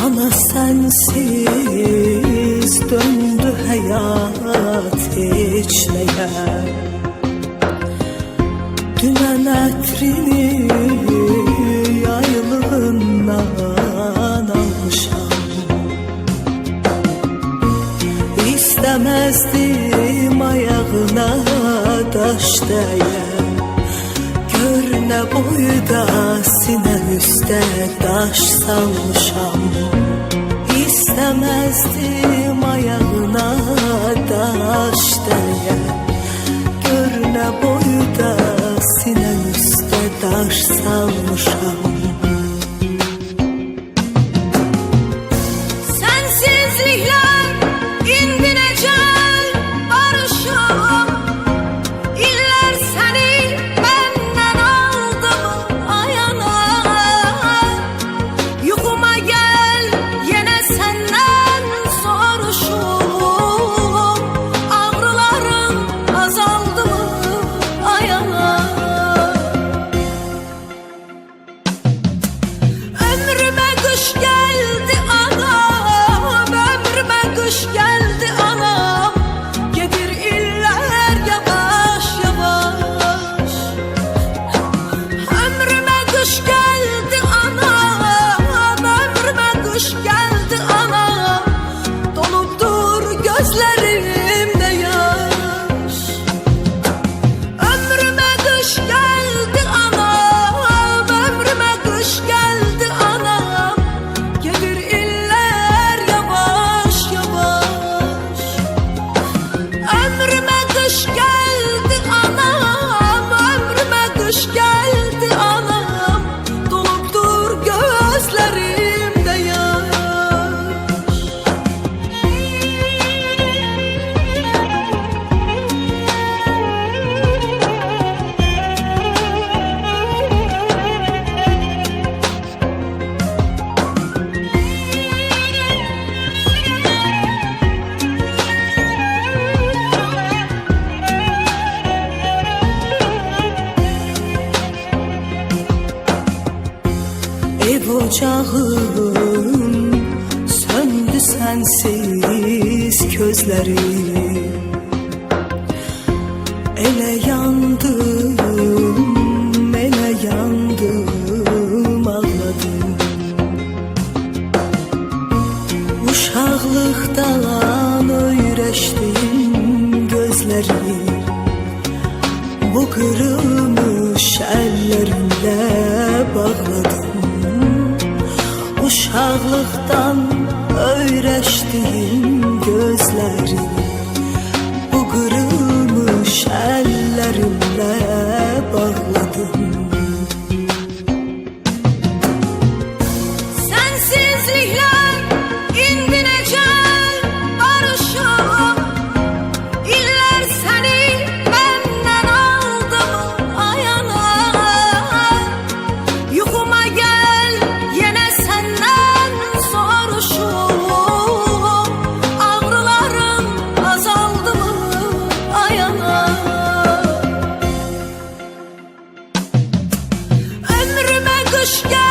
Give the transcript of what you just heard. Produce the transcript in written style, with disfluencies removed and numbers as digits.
Ana sensiz döndü hayat içleye. Dümen etrini yaylığından almışam. İstemezdim ayağına taş değe. Gör ne boyda sinem üstte taş salmışam. İstemezdim ayağına taş değe. Gör ne boyda sinem üstte taş salmışam. Sensizlikler indi necel barışım. İller seni benden aldı mı ayana. Yuxuma gel yine senden soruşum. Ağrılarım azaldı mı ayana. Ömrüme kış geldi anam, ömrüme kış geldi anam. Gedir iller yavaş yavaş. Ömrüme kış geldi anam, ömrüme kış geldi anam. Dolupdur gözlerimde yaş. Ömrüme kış geldi anam, ömrüme kış geldi anam. Gelir iller yavaş yavaş. Ömrüme kış geldi anam, ömrüme kış geldi anam. Dolupdur gözlerimde yaş. Ev ocağım söndü sensiz gözlerim. Ele yandım, ele yandım, ağladım. Uşaqlıqdan öyrəşdim gözləri. Bu kırılmış ellerimle bağladım. Uşaqlıqdan öyrəşdim gözləri. Bu kırılmış ellerimle bağladım. Sensizlikler indi necel barışım. İller seni benden aldı mı ayana. Yuxuma gel yine senden soruşum. Ağrılarım azaldı mı ayana. Ömrüme kış geldi